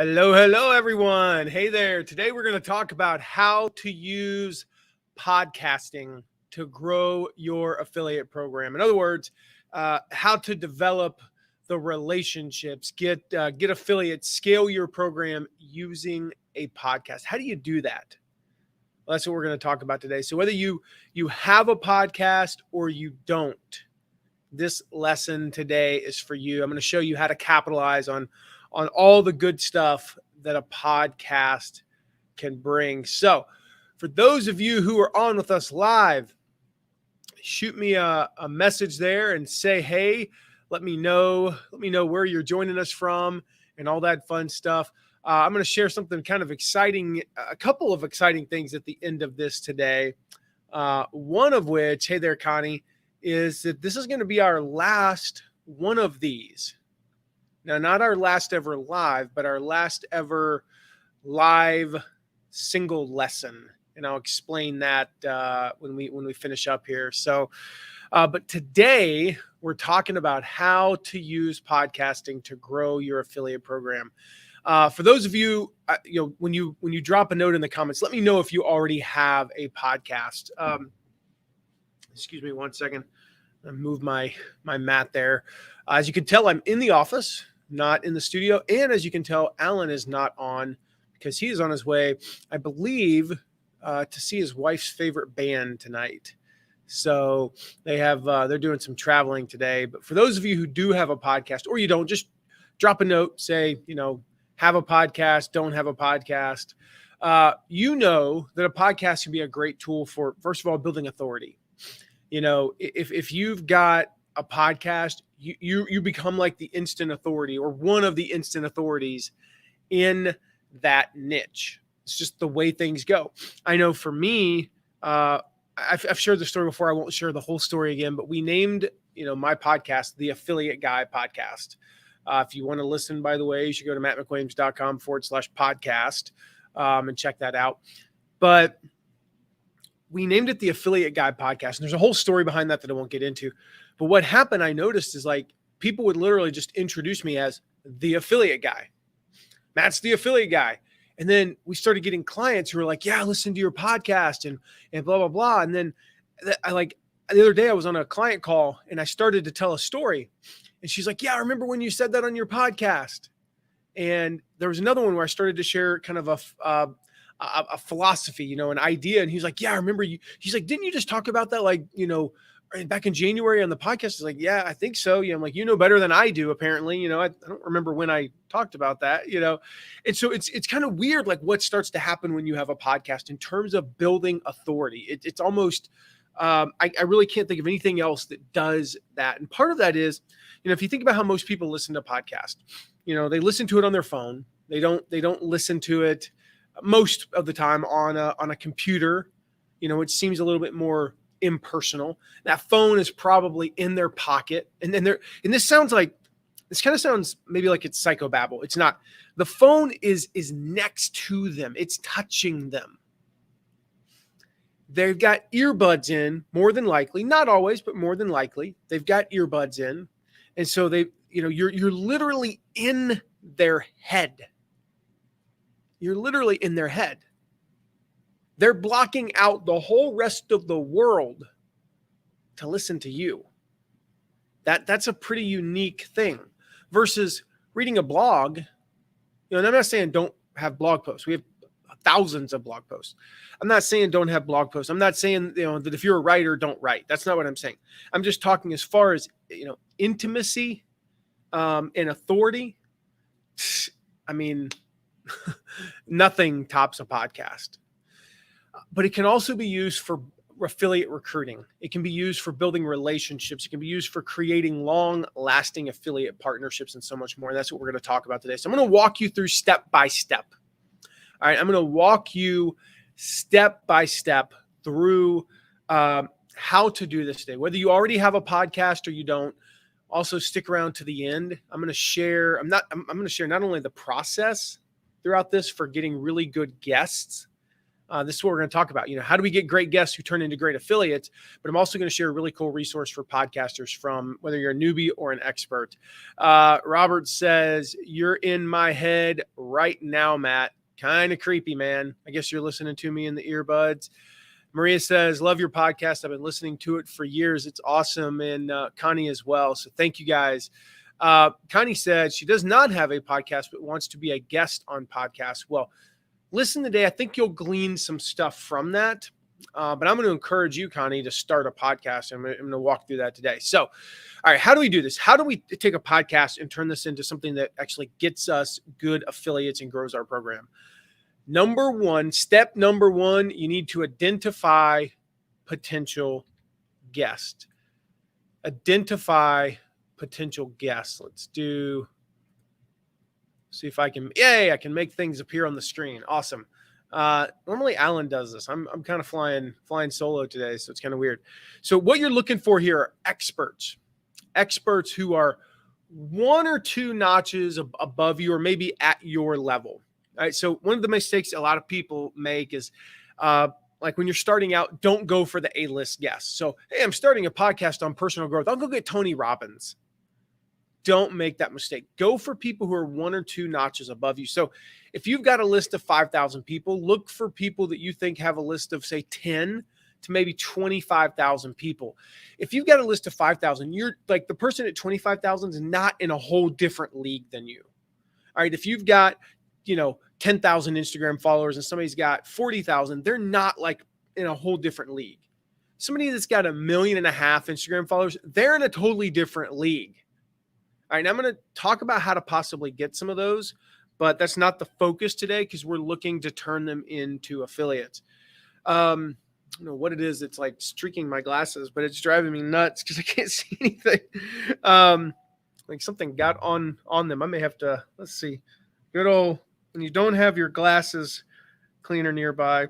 Hello, everyone. Hey there. Today we're going to talk about how to use podcasting to grow your affiliate program. In other words, how to develop the relationships, get affiliates, scale your program using a podcast. How do you do that? Well, that's what we're going to talk about today. So whether you have a podcast or you don't, this lesson today is for you. I'm going to show you how to capitalize on all the good stuff that a podcast can bring. So for those of you who are on with us live, shoot me a message there and say, hey, let me know where you're joining us from and all that fun stuff. I'm going to share something kind of exciting, a couple of exciting things at the end of this today. One of which, hey there, Connie, is that this is going to be our last one of these. Now, not our last ever live, but our last ever live single lesson. And I'll explain that when we finish up here. So, but today we're talking about how to use podcasting to grow your affiliate program. For those of you, when you drop a note in the comments, let me know if you already have a podcast. Excuse me one second. I move my mat there. As you can tell, I'm in the office, not in the studio. And as you can tell, Alan is not on because he is on his way, I believe, to see his wife's favorite band tonight. So they're doing some traveling today. But for those of you who do have a podcast, or you don't, just drop a note, say, have a podcast, don't have a podcast. You know that a podcast can be a great tool for, first of all, building authority. If you've got a podcast, you become like the instant authority or one of the instant authorities in that niche. It's just the way things go. I know for me, I've shared the story before. I won't share the whole story again, but we named, my podcast, the Affiliate Guy Podcast. If you want to listen, by the way, you should go to mattmcwilliams.com/podcast and check that out. But we named it the Affiliate Guy Podcast. And there's a whole story behind that I won't get into. But what happened, I noticed, is like people would literally just introduce me as the affiliate guy. Matt's the affiliate guy. And then we started getting clients who were like, yeah, listen to your podcast and blah, blah, blah. And then the other day I was on a client call and I started to tell a story. And she's like, yeah, I remember when you said that on your podcast. And there was another one where I started to share kind of a philosophy, an idea. And he's like, yeah, I remember you. He's like, didn't you just talk about that? Back in January on the podcast. It's like, yeah, I think so. I'm like, better than I do, apparently. I don't remember when I talked about that, And so it's kind of weird, like what starts to happen when you have a podcast in terms of building authority. It's almost, I really can't think of anything else that does that. And part of that is, if you think about how most people listen to podcasts, they listen to it on their phone. They don't listen to it most of the time on a computer, which seems a little bit more impersonal. That phone is probably in their pocket. And this kind of sounds maybe like it's psychobabble. It's not. The phone is next to them. It's touching them. They've got earbuds in, more than likely, not always, but more than likely, they've got earbuds in. And so you're literally in their head. You're literally in their head. They're blocking out the whole rest of the world to listen to you. That's a pretty unique thing versus reading a blog. And I'm not saying don't have blog posts. We have thousands of blog posts. I'm not saying don't have blog posts. I'm not saying, that if you're a writer, don't write. That's not what I'm saying. I'm just talking as far as, intimacy and authority. I mean, nothing tops a podcast. But it can also be used for affiliate recruiting. It can be used for building relationships. It can be used for creating long-lasting affiliate partnerships and so much more. And that's what we're going to talk about today. So I'm going to walk you through step by step. All right, I'm going to walk you step by step through how to do this today. Whether you already have a podcast or you don't, also stick around to the end. I'm going to share. I'm going to share not only the process throughout this for getting really good guests, This is what we're going to talk about. How do we get great guests who turn into great affiliates? But I'm also going to share a really cool resource for podcasters from whether you're a newbie or an expert. Robert says, "You're in my head right now, Matt. Kind of creepy, man. I guess you're listening to me in the earbuds." Maria says, "Love your podcast. I've been listening to it for years. It's awesome." And Connie as well. So thank you guys. Connie said she does not have a podcast, but wants to be a guest on podcasts. Well, listen today. I think you'll glean some stuff from that. But I'm going to encourage you, Connie, to start a podcast. I'm going to walk through that today. So, all right, how do we do this? How do we take a podcast and turn this into something that actually gets us good affiliates and grows our program? Step number one, you need to identify potential guests. Identify potential guests. See if I can, I can make things appear on the screen. Awesome. Normally Alan does this. I'm kind of flying solo today, so it's kind of weird. So what you're looking for here are experts who are one or two notches above you, or maybe at your level. All right. So one of the mistakes a lot of people make is, like when you're starting out, don't go for the A-list guests. So, hey, I'm starting a podcast on personal growth. I'll go get Tony Robbins. Don't make that mistake. Go for people who are one or two notches above you. So if you've got a list of 5,000 people, look for people that you think have a list of, say, 10 to maybe 25,000 people. If you've got a list of 5,000, you're like the person at 25,000 is not in a whole different league than you. All right. If you've got, 10,000 Instagram followers and somebody's got 40,000, they're not like in a whole different league. Somebody that's got 1.5 million Instagram followers, they're in a totally different league. All right, now I'm going to talk about how to possibly get some of those, but that's not the focus today because we're looking to turn them into affiliates. I don't know what it is. It's like streaking my glasses, but it's driving me nuts because I can't see anything. Like something got on them. I may have to, let's see. Good old, when you don't have your glasses cleaner nearby.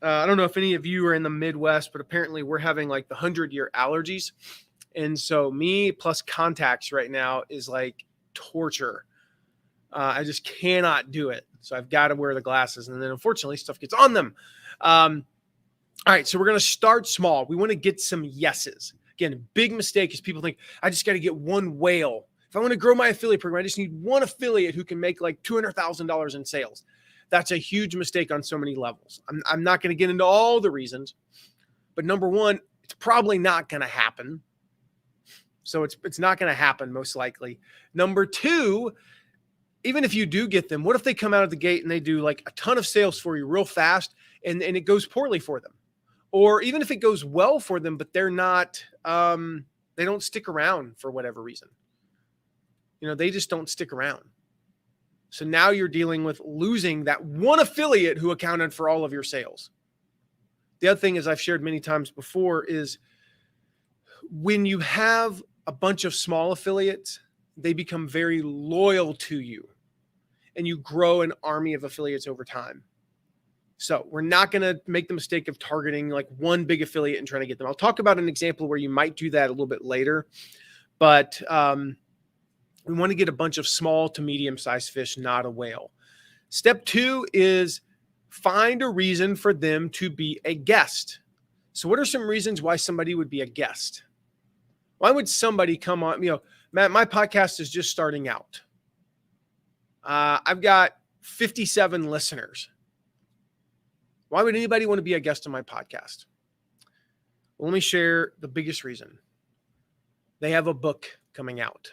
I don't know if any of you are in the Midwest, but apparently we're having like the 100-year allergies. And so me plus contacts right now is like torture. I just cannot do it. So I've got to wear the glasses. And then unfortunately stuff gets on them. All right. So we're going to start small. We want to get some yeses. Again, a big mistake is people think I just got to get one whale. If I want to grow my affiliate program, I just need one affiliate who can make like $200,000 in sales. That's a huge mistake on so many levels. I'm not going to get into all the reasons, but number one, it's probably not going to happen. So it's not going to happen most likely. Number two, even if you do get them, what if they come out of the gate and they do like a ton of sales for you real fast and it goes poorly for them? Or even if it goes well for them, but they're not, they don't stick around for whatever reason. They just don't stick around. So now you're dealing with losing that one affiliate who accounted for all of your sales. The other thing, as I've shared many times before, is when you have a bunch of small affiliates, they become very loyal to you and you grow an army of affiliates over time. So we're not going to make the mistake of targeting like one big affiliate and trying to get them. I'll talk about an example where you might do that a little bit later, but we want to get a bunch of small to medium-sized fish, not a whale. Step two is find a reason for them to be a guest. So what are some reasons why somebody would be a guest? Why would somebody come on? Matt, my podcast is just starting out. I've got 57 listeners. Why would anybody want to be a guest on my podcast? Well, let me share the biggest reason. They have a book coming out.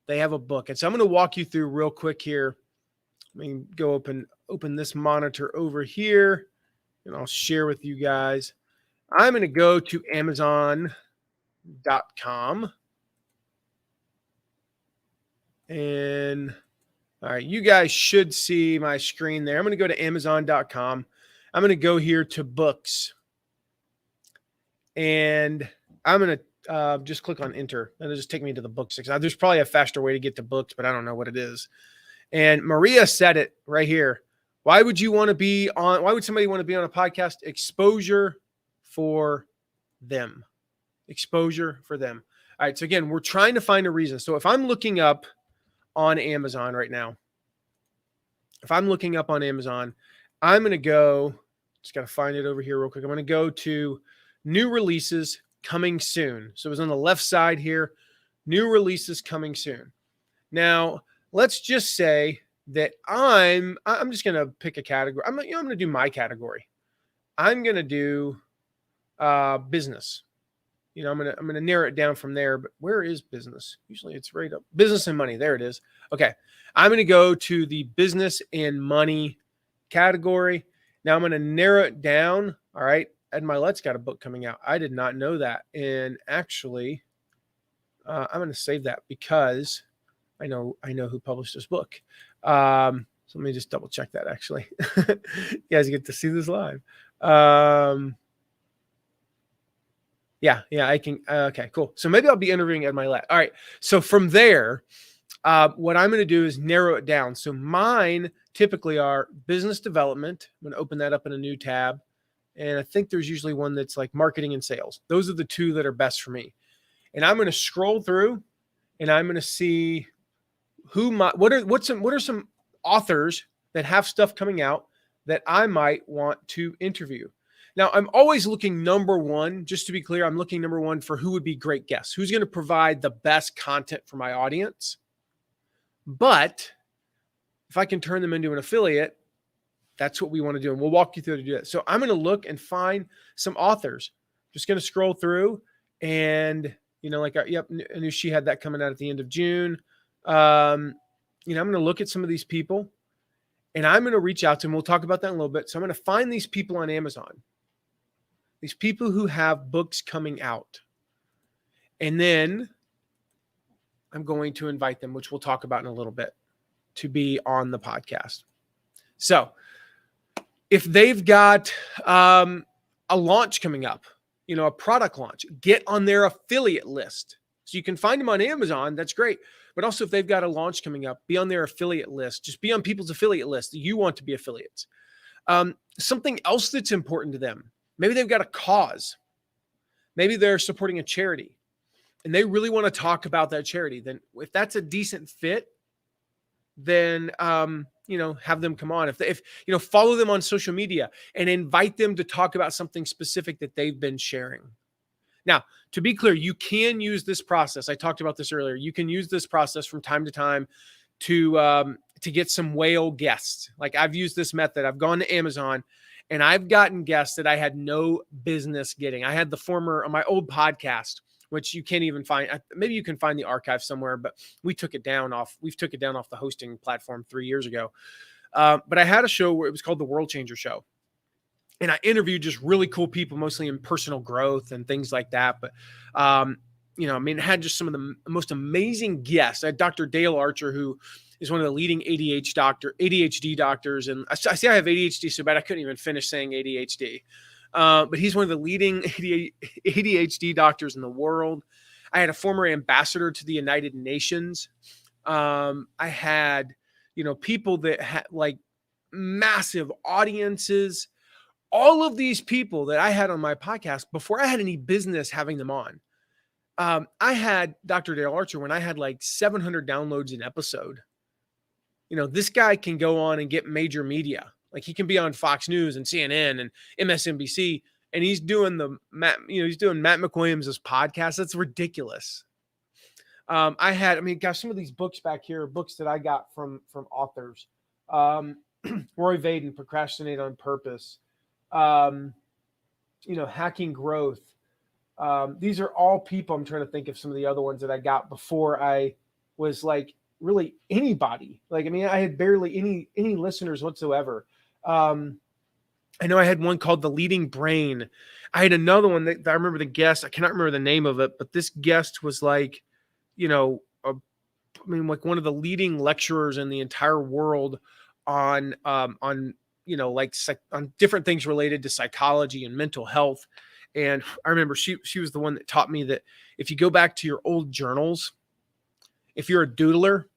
They have a book. And so I'm going to walk you through real quick here. Let me go open this monitor over here and I'll share with you guys. I'm going to go to Amazon.com. And all right, you guys should see my screen there. I'm going to go to Amazon.com. I'm going to go here to books. And I'm going to just click on enter. That'll just take me to the book section. There's probably a faster way to get to books, but I don't know what it is. And Maria said it right here. Why would somebody want to be on a podcast? Exposure for them. Exposure for them. All right. So again, we're trying to find a reason. So if I'm looking up on Amazon right now, I'm going to go, just got to find it over here real quick. I'm going to go to new releases coming soon. So it was on the left side here, new releases coming soon. Now, let's just say that I'm just going to pick a category. I'm going to do my category. I'm going to do business. I'm going to narrow it down from there, but where is business? Usually it's right up. Business and money. There it is. Okay. I'm going to go to the business and money category. Now I'm going to narrow it down. All right. Ed Milet's got a book coming out. I did not know that. And actually, I'm going to save that because I know who published this book. So let me just double check that actually. You guys get to see this live. Yeah, I can. Okay, cool. So maybe I'll be interviewing Ed Milet. All right. So from there, what I'm going to do is narrow it down. So mine typically are business development. I'm going to open that up in a new tab. And I think there's usually one that's like marketing and sales. Those are the two that are best for me. And I'm going to scroll through and I'm going to see what are some authors that have stuff coming out that I might want to interview. Now, I'm always looking number one, just to be clear, I'm looking number one for who would be great guests, who's going to provide the best content for my audience. But if I can turn them into an affiliate, that's what we want to do. And we'll walk you through how to do that. So I'm going to look and find some authors. Just going to scroll through and, yep, I knew she had that coming out at the end of June. I'm going to look at some of these people and I'm going to reach out to them. We'll talk about that in a little bit. So I'm going to find these people on Amazon. These people who have books coming out. And then I'm going to invite them, which we'll talk about in a little bit, to be on the podcast. So if they've got a launch coming up, a product launch, get on their affiliate list. So you can find them on Amazon. That's great. But also if they've got a launch coming up, be on their affiliate list. Just be on people's affiliate list that you want to be affiliates. Something else that's important to them. Maybe they've got a cause. Maybe they're supporting a charity and they really want to talk about that charity. Then if that's a decent fit, then, have them come on. If follow them on social media and invite them to talk about something specific that they've been sharing. Now, to be clear, you can use this process. I talked about this earlier. You can use this process from time to time to get some whale guests. Like I've used this method. I've gone to Amazon and I've gotten guests that I had no business getting. I had the former on my old podcast, which you can't even find. Maybe you can find the archive somewhere, but we took it down off. We've took it down off the hosting platform 3 years ago. But I had a show where it was called the World Changer Show. And I interviewed just really cool people, mostly in personal growth and things like that. But, it had just some of the most amazing guests. I had Dr. Dale Archer, who is one of the leading ADHD doctors. And I say I have ADHD so bad I couldn't even finish saying ADHD. But he's one of the leading ADHD doctors in the world. I had a former ambassador to the United Nations. I had, people that had like massive audiences. All of these people that I had on my podcast before I had any business having them on. I had Dr. Dale Archer when I had like 700 downloads an episode. This guy can go on and get major media. Like he can be on Fox News and CNN and MSNBC, and he's doing Matt McWilliams' podcast. That's ridiculous. Some of these books back here are books that I got from authors. Roy Vaden, Procrastinate on Purpose. Hacking Growth. These are all people. I'm trying to think of some of the other ones that I got before I was like really anybody. I had barely any listeners whatsoever. I know I had one called The Leading Brain. I had another one that I remember the guest. I cannot remember the name of it, but this guest was like, like one of the leading lecturers in the entire world on different things related to psychology and mental health. And I remember she was the one that taught me that if you go back to your old journals, if you're a doodler, I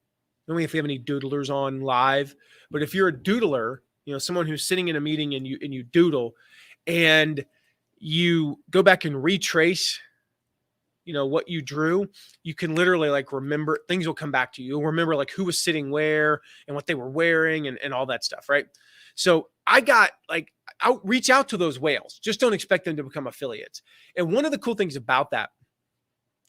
don't know if we have any doodlers on live, but if you're a doodler, someone who's sitting in a meeting and you doodle and you go back and retrace what you drew, you can literally like remember, things will come back to you. You'll remember like who was sitting where and what they were wearing and all that stuff, right? So I'll reach out to those whales. Just don't expect them to become affiliates. And one of the cool things about that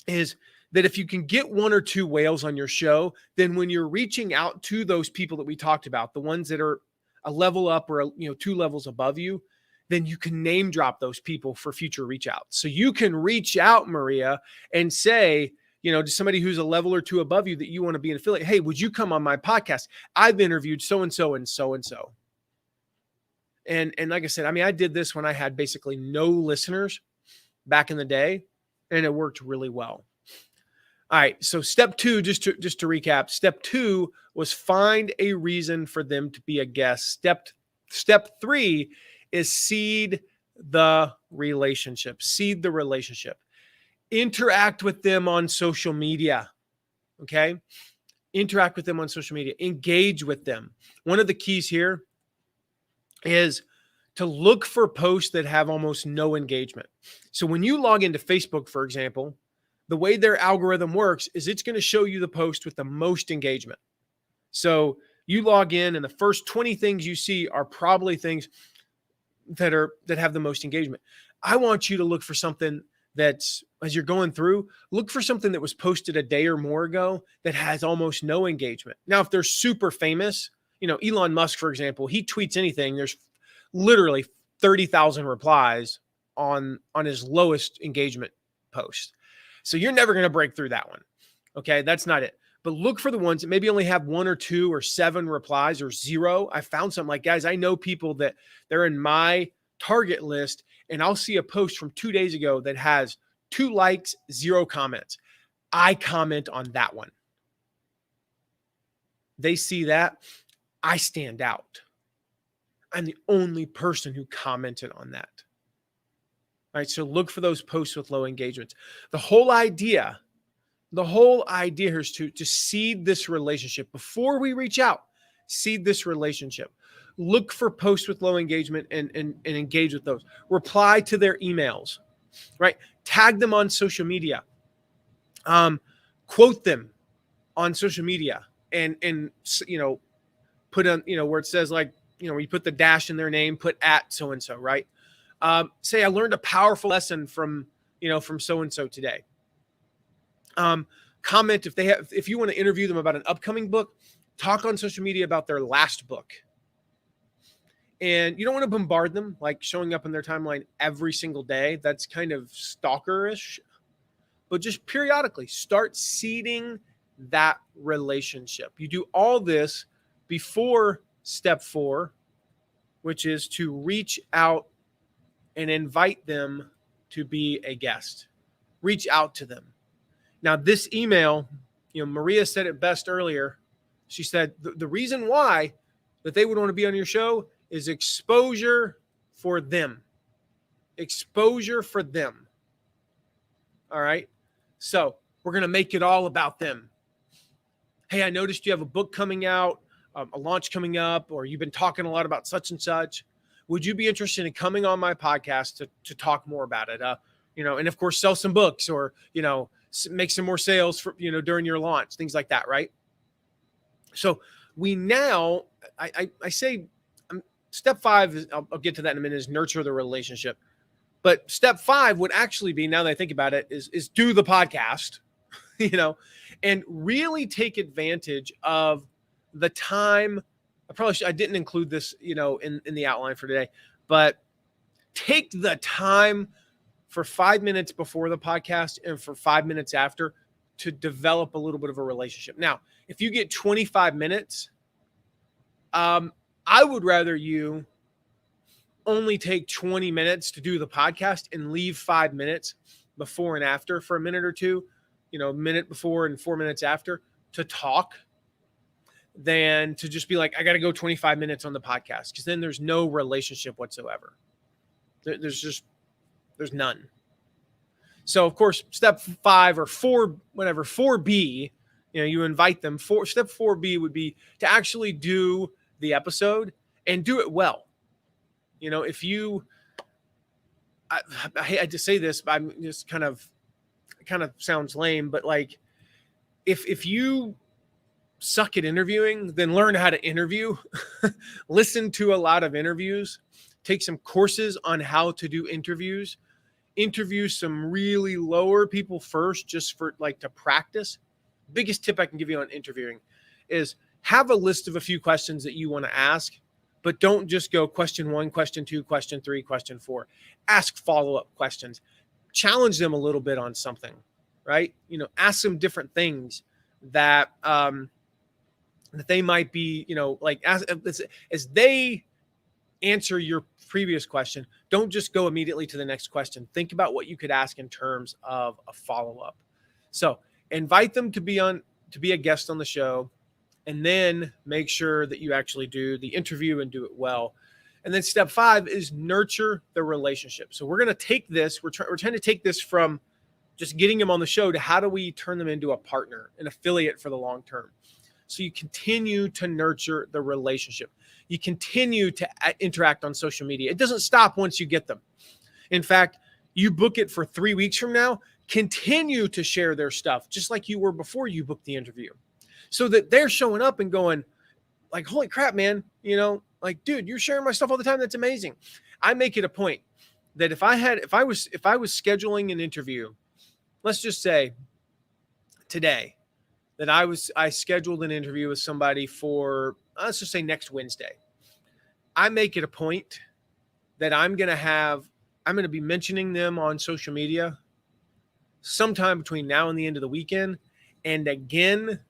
is that if you can get one or two whales on your show, then when you're reaching out to those people that we talked about, the ones that are a level up or two levels above you, then you can name drop those people for future reach outs. So you can reach out, Maria, and say, to somebody who's a level or two above you that you want to be an affiliate. Hey, would you come on my podcast? I've interviewed so-and-so and so-and-so. And like I said, I did this when I had basically no listeners back in the day, and it worked really well. All right. So step 2, just to recap, step 2 was find a reason for them to be a guest. Step 3 is seed the relationship. Seed the relationship. Interact with them on social media. Okay. Interact with them on social media. Engage with them. One of the keys here is to look for posts that have almost no engagement. So when you log into Facebook, for example, the way their algorithm works is it's going to show you the post with the most engagement. So you log in and the first 20 things you see are probably things that have the most engagement. I want you to look for something that's, as you're going through, look for something that was posted a day or more ago that has almost no engagement. Now, if they're super famous, Elon Musk, for example, he tweets anything, there's literally 30,000 replies on his lowest engagement post. So you're never going to break through that one. Okay, that's not it. But look for the ones that maybe only have 1 or 2 or 7 replies or 0. I found something like, guys, I know people that they're in my target list, and I'll see a post from 2 days ago that has 2 likes, 0 comments. I comment on that one. They see that. I stand out. I'm the only person who commented on that. All right, so look for those posts with low engagements. The whole idea here is to seed this relationship. Before we reach out, seed this relationship. Look for posts with low engagement and engage with those. Reply to their emails, right? Tag them on social media. Quote them on social media and put on, where it says like, where you put the dash in their name, put at so-and-so, right? Say, I learned a powerful lesson from so-and-so today. Comment if you want to interview them about an upcoming book, talk on social media about their last book. And you don't want to bombard them, like showing up in their timeline every single day. That's kind of stalkerish, but just periodically start seeding that relationship. You do all this before step 4, which is to reach out and invite them to be a guest. Reach out to them. Now, this email, Maria said it best earlier. She said the reason why that they would want to be on your show is exposure for them. Exposure for them. All right. So we're going to make it all about them. Hey, I noticed you have a book coming out, a launch coming up, or you've been talking a lot about such and such. Would you be interested in coming on my podcast to talk more about it? And of course, sell some books or, make some more sales for, during your launch, things like that. Right. So we now, I say step 5 is, I'll get to that in a minute, is nurture the relationship. But step 5 would actually be, now that I think about it, is do the podcast, and really take advantage of the time. I didn't include this, in the outline for today, but take the time for 5 minutes before the podcast and for 5 minutes after to develop a little bit of a relationship. Now, if you get 25 minutes, I would rather you only take 20 minutes to do the podcast and leave 5 minutes before and after for a minute or two, a minute before and 4 minutes after to talk, than to just be like, I got to go 25 minutes on the podcast, because then there's no relationship whatsoever. There's none. So of course, step 5 or 4, whatever, 4B, you invite them. Step 4B would be to actually do the episode and do it well. If you, I hate to say this, but I'm just kind of kind of sounds lame, but like if you suck at interviewing, then learn how to interview. Listen to a lot of interviews, take some courses on how to do interviews, interview some really lower people first, just for like to practice. Biggest tip I can give you on interviewing is have a list of a few questions that you want to ask, but don't just go question 1, question 2, question 3, question 4. Ask follow-up questions. Challenge them a little bit on something, right? Ask them different things that that they might be, like as they answer your previous question, don't just go immediately to the next question. Think about what you could ask in terms of a follow-up. So invite them to be a guest on the show, and then make sure that you actually do the interview and do it well. And then step 5 is nurture the relationship. So we're going to take this, we're trying to take this from just getting them on the show to how do we turn them into a partner, an affiliate for the long term. So you continue to nurture the relationship. You continue to interact on social media. It doesn't stop once you get them. In fact, you book it for 3 weeks from now, continue to share their stuff just like you were before you booked the interview, so that they're showing up and going like, holy crap, man, like, dude, you're sharing my stuff all the time. That's amazing. I make it a point that if I was scheduling an interview, let's just say today, that I scheduled an interview with somebody for, let's just say next Wednesday. I make it a point that I'm going to be mentioning them on social media sometime between now and the end of the weekend. And again,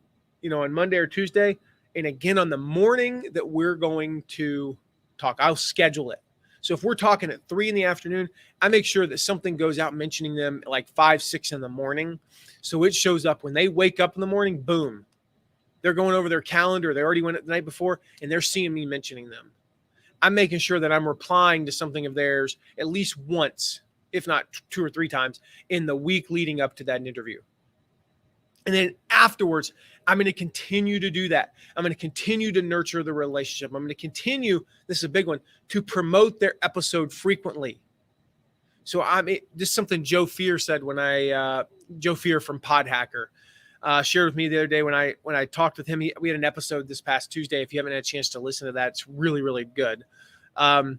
on Monday or Tuesday, and again on the morning that we're going to talk. I'll schedule it. So if we're talking at 3 p.m, I make sure that something goes out mentioning them at like 5, 6 in the morning. So it shows up when they wake up in the morning, boom. They're going over their calendar. They already went it the night before, and they're seeing me mentioning them. I'm making sure that I'm replying to something of theirs at least once, if not 2 or 3 times, in the week leading up to that interview. And then afterwards, I'm going to continue to do that. I'm going to continue to nurture the relationship. I'm going to continue, this is a big one, to promote their episode frequently. So this is something Joe Fear said Joe Fear from Podhacker shared with me the other day when I talked with him. We had an episode this past Tuesday. If you haven't had a chance to listen to that, it's really, really good. Let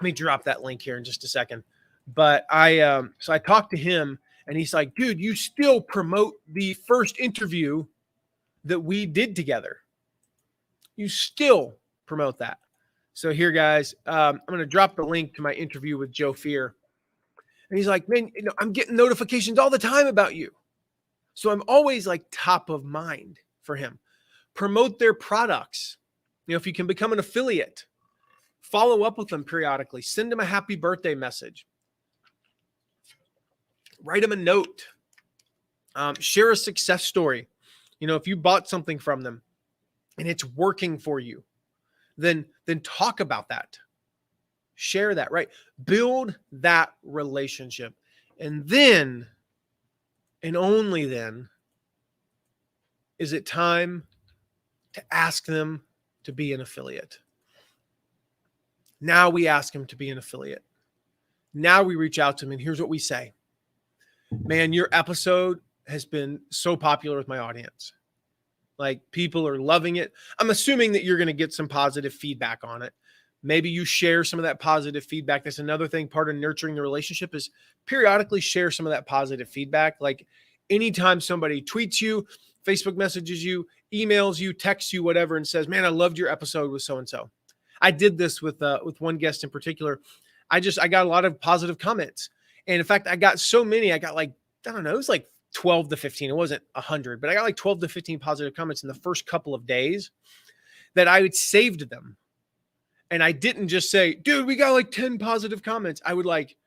me drop that link here in just a second. But so I talked to him, and he's like, dude, you still promote the first interview that we did together. You still promote that. So here, guys, I'm going to drop the link to my interview with Joe Fear. And he's like, man, I'm getting notifications all the time about you. So I'm always like top of mind for him. Promote their products. If you can become an affiliate, follow up with them periodically. Send them a happy birthday message. Write them a note. Share a success story. If you bought something from them and it's working for you, then talk about that. Share that, right? Build that relationship. And then, and only then, is it time to ask them to be an affiliate. Now we ask them to be an affiliate. Now we reach out to them, and here's what we say. Man, your episode has been so popular with my audience. Like, people are loving it. I'm assuming that you're going to get some positive feedback on it. Maybe you share some of that positive feedback. That's another thing. Part of nurturing the relationship is periodically share some of that positive feedback. Like, anytime somebody tweets you, Facebook messages you, emails you, texts you, whatever, and says, man, I loved your episode with so-and-so. I did this with one guest in particular. I got a lot of positive comments. And in fact, I got so many, I got like, I don't know, it was like 12 to 15. It wasn't 100, but I got like 12 to 15 positive comments in the first couple of days that I had saved them. And I didn't just say, dude, we got like 10 positive comments. I would like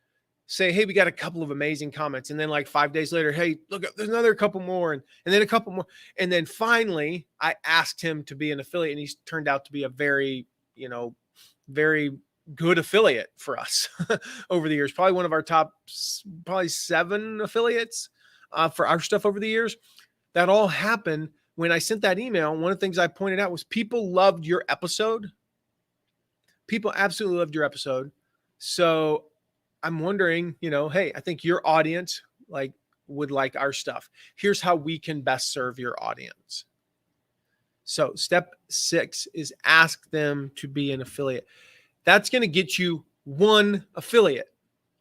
say, hey, we got a couple of amazing comments. And then like 5 days later, hey, look, there's another couple more. And then a couple more. And then finally, I asked him to be an affiliate, and he's turned out to be a very, very good affiliate for us over the years. Probably one of our top, probably 7 affiliates for our stuff over the years. That all happened when I sent that email. One of the things I pointed out was people loved your episode. People absolutely loved your episode. So I'm wondering, hey, I think your audience, like, would like our stuff. Here's how we can best serve your audience. So step 6 is ask them to be an affiliate. That's going to get you one affiliate.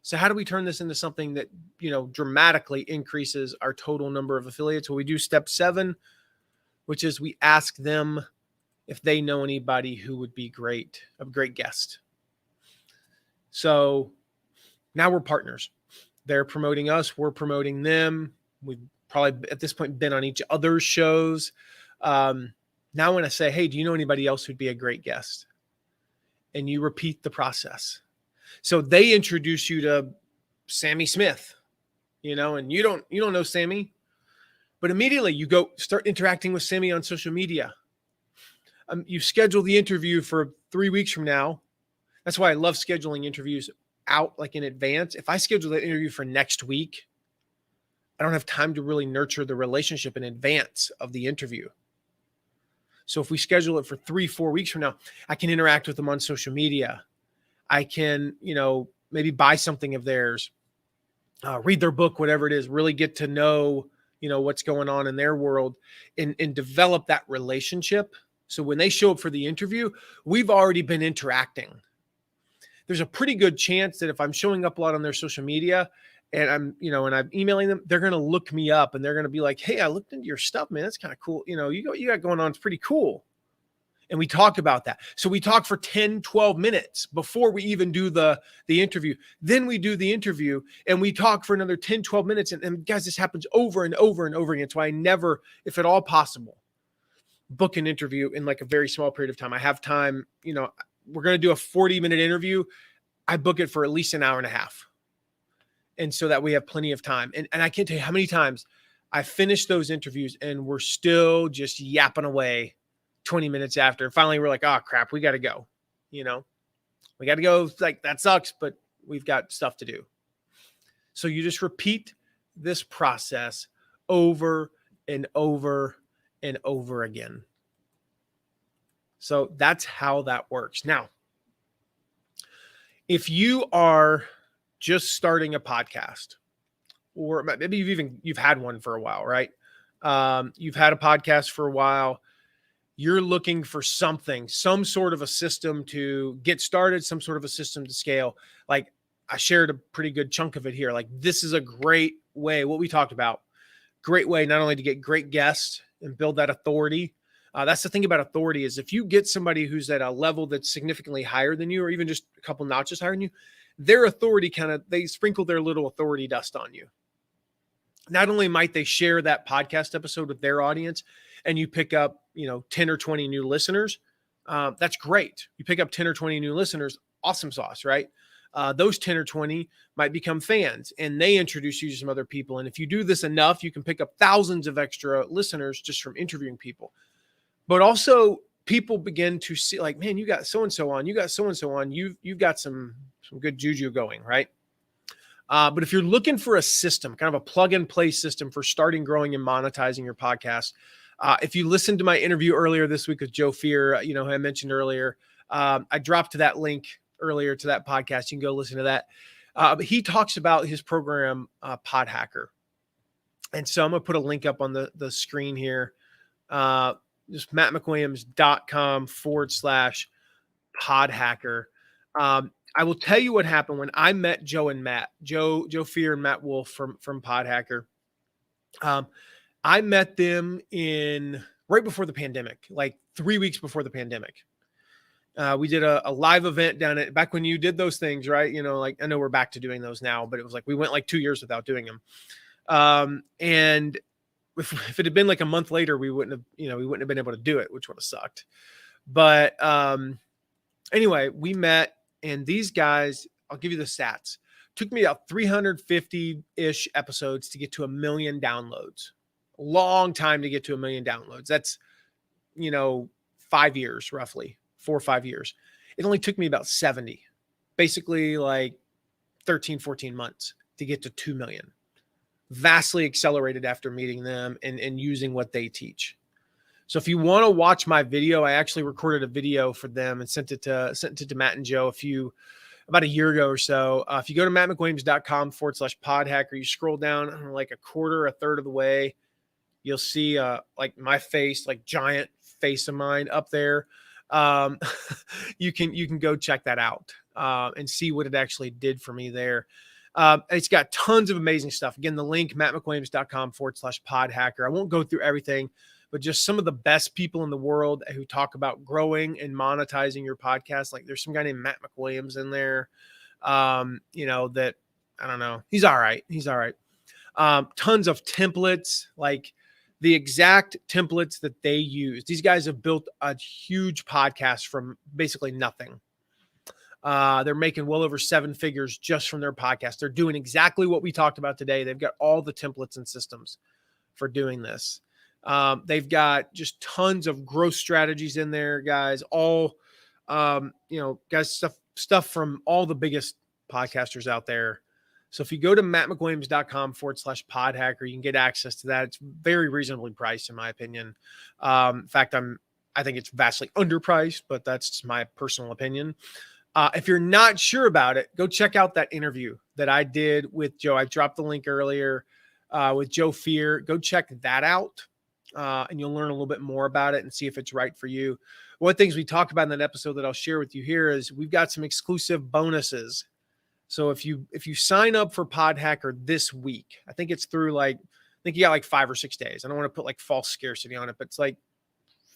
So how do we turn this into something that, dramatically increases our total number of affiliates? Well, we do step 7, which is we ask them if they know anybody who would be a great guest. So now we're partners. They're promoting us. We're promoting them. We've probably at this point been on each other's shows. Now when I say, hey, do you know anybody else who'd be a great guest? And you repeat the process. So they introduce you to Sammy Smith, and you don't know Sammy, but immediately you go start interacting with Sammy on social media. You schedule the interview for 3 weeks from now. That's why I love scheduling interviews out like in advance. If I schedule that interview for next week, I don't have time to really nurture the relationship in advance of the interview. So if we schedule it for 3-4 weeks from now, I can interact with them on social media. I can, maybe buy something of theirs, read their book, whatever it is, really get to know, what's going on in their world and develop that relationship. So when they show up for the interview, we've already been interacting. There's a pretty good chance that if I'm showing up a lot on their social media and I'm emailing them, they're going to look me up and they're going to be like, hey, I looked into your stuff, man. That's kind of cool. You got going on. It's pretty cool. And we talk about that. So we talk for 10, 12 minutes before we even do the interview. Then we do the interview and we talk for another 10, 12 minutes. And guys, this happens over and over and over again. It's why I never, if at all possible, book an interview in like a very small period of time. I have time, we're going to do a 40-minute interview. I book it for at least an hour and a half. And so that we have plenty of time. And I can't tell you how many times I finished those interviews and we're still just yapping away 20 minutes after. Finally, we're like, oh, crap, we got to go. We got to go. Like, that sucks, but we've got stuff to do. So you just repeat this process over and over and over again. So that's how that works. Now, if you are just starting a podcast, or maybe you've had one for a while, right? You've had a podcast for a while. You're looking for some sort of a system to get started, some sort of a system to scale. Like, I shared a pretty good chunk of it here. Like, this is a great way, what we talked about, great way not only to get great guests and build that authority. That's the thing about authority is if you get somebody who's at a level that's significantly higher than you, or even just a couple notches higher than you, their authority they sprinkle their little authority dust on you. Not only might they share that podcast episode with their audience and you pick up, 10 or 20 new listeners, that's great. You pick up 10 or 20 new listeners, awesome sauce, right? Those 10 or 20 might become fans and they introduce you to some other people. And if you do this enough, you can pick up thousands of extra listeners just from interviewing people. But also people begin to see like, man, you got so-and-so on, you got so-and-so on, you've got some good juju going, right? But if you're looking for a system, kind of a plug and play system for starting, growing, and monetizing your podcast, if you listened to my interview earlier this week with Joe Fear, who I mentioned earlier, I dropped that link earlier to that podcast. You can go listen to that. But he talks about his program, PodHacker. And so I'm going to put a link up on the screen here. Just mattmcwilliams.com/PodHacker. I will tell you what happened when I met Joe and Matt, Joe Fear and Matt Wolf from PodHacker. I met them right before the pandemic, like 3 weeks before the pandemic. We did a live event back when you did those things, right? Like I know we're back to doing those now, but it was like we went like 2 years without doing them. And if it had been like a month later, we wouldn't have been able to do it, which would have sucked. But anyway, we met, and these guys, I'll give you the stats. Took me about 350-ish episodes to get to 1 million downloads. Long time to get to 1 million downloads. That's, 5 years, roughly 4 or 5 years. It only took me about 70, basically like 13, 14 months to get to 2 million. Vastly accelerated after meeting them and using what they teach. So if you want to watch my video, I actually recorded a video for them and sent it to Matt and Joe about a year ago or so. If you go to mattmcwilliams.com/podhacker, you scroll down, I don't know, like a third of the way, you'll see like my face, like giant face of mine up there. You can go check that out and see what it actually did for me there. It's got tons of amazing stuff. Again, the link, mattmcwilliams.com/podhacker. I won't go through everything, but just some of the best people in the world who talk about growing and monetizing your podcast. Like there's some guy named Matt McWilliams in there, that I don't know. He's all right. Tons of templates, like the exact templates that they use. These guys have built a huge podcast from basically nothing. They're making well over 7 figures just from their podcast. They're doing exactly what we talked about today. They've got all the templates and systems for doing this. They've got just tons of growth strategies in there, guys. All, guys, stuff from all the biggest podcasters out there. So if you go to mattmcwilliams.com/podhacker, you can get access to that. It's very reasonably priced, in my opinion. In fact, I think it's vastly underpriced, but that's my personal opinion. If you're not sure about it, go check out that interview that I did with Joe. I dropped the link earlier with Joe Fear. Go check that out, and you'll learn a little bit more about it and see if it's right for you. One of the things we talked about in that episode that I'll share with you here is we've got some exclusive bonuses. So if you sign up for PodHacker this week, I think it's through you got like 5 or 6 days. I don't want to put like false scarcity on it, but it's like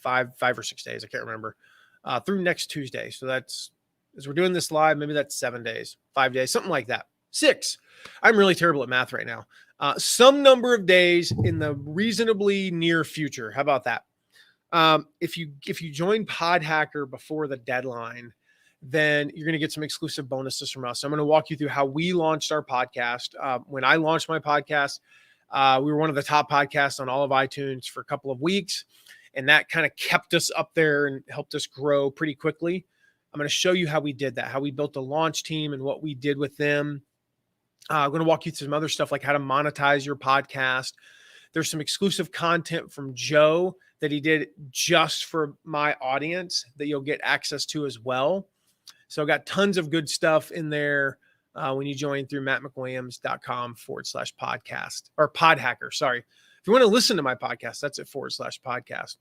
five or 6 days. I can't remember. Through next Tuesday. So that's, as we're doing this live, maybe that's 7 days, 5 days, something like that. 6. I'm really terrible at math right now. Some number of days in the reasonably near future. How about that? If you join PodHacker before the deadline, then you're going to get some exclusive bonuses from us. So I'm going to walk you through how we launched our podcast. When I launched my podcast, we were one of the top podcasts on all of iTunes for a couple of weeks, and that kind of kept us up there and helped us grow pretty quickly. I'm going to show you how we did that, how we built a launch team and what we did with them. I'm going to walk you through some other stuff like how to monetize your podcast. There's some exclusive content from Joe that he did just for my audience that you'll get access to as well. So I got tons of good stuff in there when you join through mattmcwilliams.com/podcast or PodHacker. Sorry. If you want to listen to my podcast, that's at /podcast.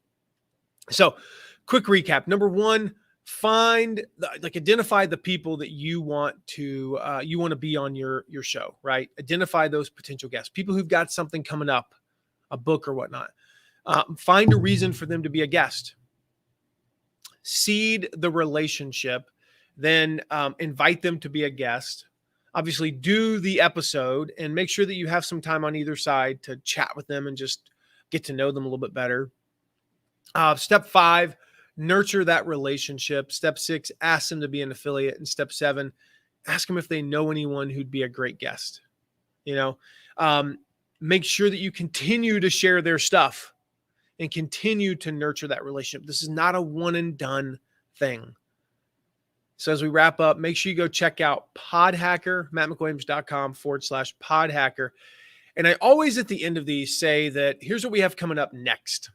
So quick recap. Number 1, identify the people that you want to be on your show, right? Identify those potential guests, people who've got something coming up, a book or whatnot. Find a reason for them to be a guest. Seed the relationship. Then invite them to be a guest. Obviously, do the episode and make sure that you have some time on either side to chat with them and just get to know them a little bit better. Step 5, nurture that relationship. Step 6, ask them to be an affiliate. And step 7, ask them if they know anyone who'd be a great guest. Make sure that you continue to share their stuff and continue to nurture that relationship. This is not a one and done thing. So as we wrap up, make sure you go check out PodHacker, mattmcwilliams.com/PodHacker. And I always at the end of these say that here's what we have coming up next.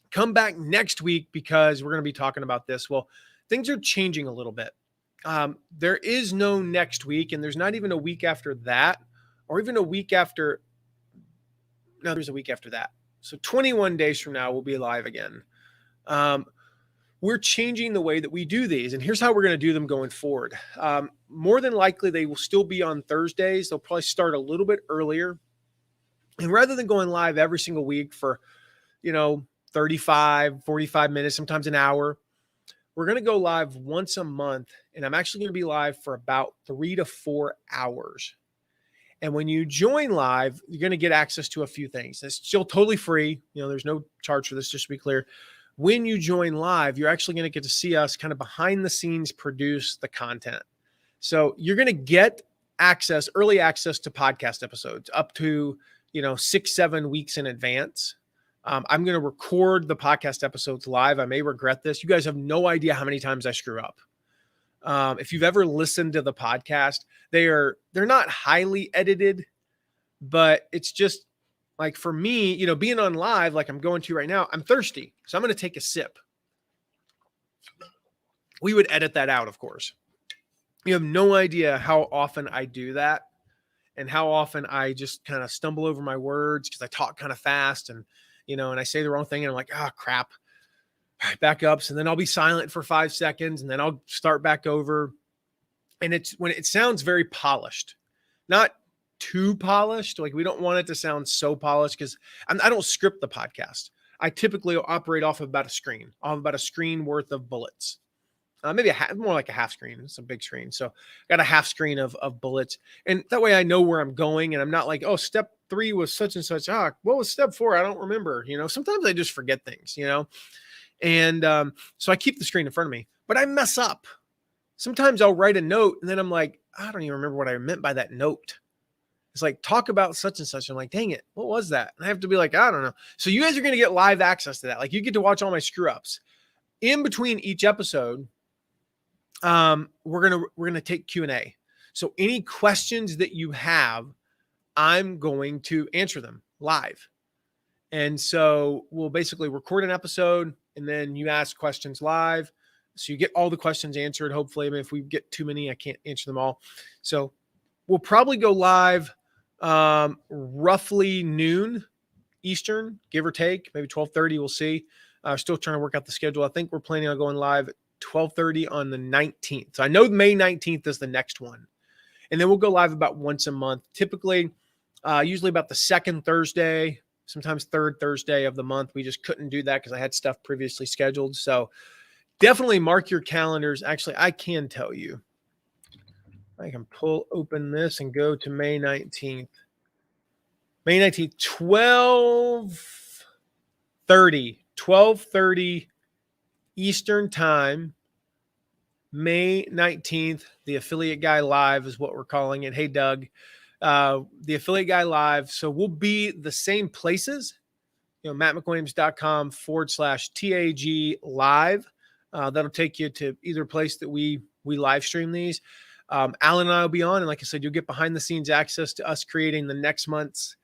Come back next week because we're going to be talking about this. Well, things are changing a little bit. There is no next week, and there's not even a week after that, or even a week after. No, there's a week after that. So 21 days from now, we'll be live again. We're changing the way that we do these, and here's how we're going to do them going forward. More than likely, they will still be on Thursdays. They'll probably start a little bit earlier. And rather than going live every single week for, 35, 45 minutes, sometimes an hour, we're going to go live once a month, and I'm actually going to be live for about 3 to 4 hours. And when you join live, you're going to get access to a few things. It's still totally free. There's no charge for this, just to be clear. When you join live, you're actually going to get to see us kind of behind the scenes produce the content. So you're going to get early access to podcast episodes up to, 6-7 weeks in advance. I'm going to record the podcast episodes live. I may regret this. You guys have no idea how many times I screw up. If you've ever listened to the podcast, they're not highly edited, but it's just like for me, being on live, like I'm going to right now, I'm thirsty. So I'm going to take a sip. We would edit that out, of course. You have no idea how often I do that and how often I just kind of stumble over my words because I talk kind of fast and, and I say the wrong thing and I'm like, ah, crap. All right, backups. And then I'll be silent for 5 seconds and then I'll start back over. And it's when it sounds very polished, not too polished. Like we don't want it to sound so polished because I don't script the podcast. I typically operate off of about a screen worth of bullets. Maybe more like a half screen. It's a big screen. So I got a half screen of bullets. And that way I know where I'm going. And I'm not like, oh, step 3 was such and such. Ah, what was step 4? I don't remember. Sometimes I just forget things, And so I keep the screen in front of me. But I mess up. Sometimes I'll write a note and then I'm like, I don't even remember what I meant by that note. It's like, talk about such and such. I'm like, dang it, what was that? And I have to be like, I don't know. So you guys are going to get live access to that. Like you get to watch all my screw ups. In between each episode, we're gonna take Q&A. So any questions that you have, I'm going to answer them live. And so we'll basically record an episode and then you ask questions live. So you get all the questions answered, hopefully. I mean, if we get too many, I can't answer them all. So we'll probably go live roughly noon Eastern, give or take, maybe 12:30. We'll see. Still trying to work out the schedule. I think we're planning on going live at 12:30 on the 19th. So I know May 19th is the next one. And then we'll go live about once a month, typically, usually about the second Thursday, sometimes third Thursday of the month. We just couldn't do that because I had stuff previously scheduled. So definitely mark your calendars. Actually, I can tell you. I can pull open this and go to May 19th. May 19th, 12:30 Eastern time. May 19th, the Affiliate Guy Live is what we're calling it. Hey, Doug, the Affiliate Guy Live. So we'll be the same places, mattmcwilliams.com/TAG live. That'll take you to either place that we live stream these. Alan and I will be on. And like I said, you'll get behind the scenes access to us creating the next month's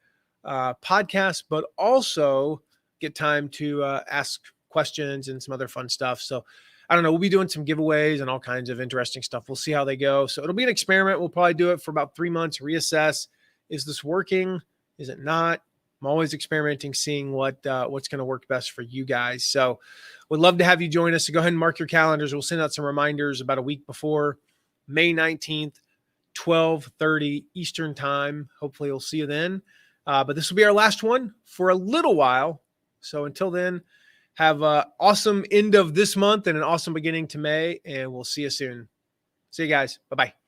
podcast, but also get time to ask questions and some other fun stuff. So I don't know. We'll be doing some giveaways and all kinds of interesting stuff. We'll see how they go. So it'll be an experiment. We'll probably do it for about 3 months, reassess. Is this working? Is it not? I'm always experimenting, seeing what's going to work best for you guys. So would love to have you join us. So go ahead and mark your calendars. We'll send out some reminders about a week before May 19th, 12:30 Eastern time. Hopefully we'll see you then. But this will be our last one for a little while. So until then, have an awesome end of this month and an awesome beginning to May, and we'll see you soon. See you guys. Bye-bye.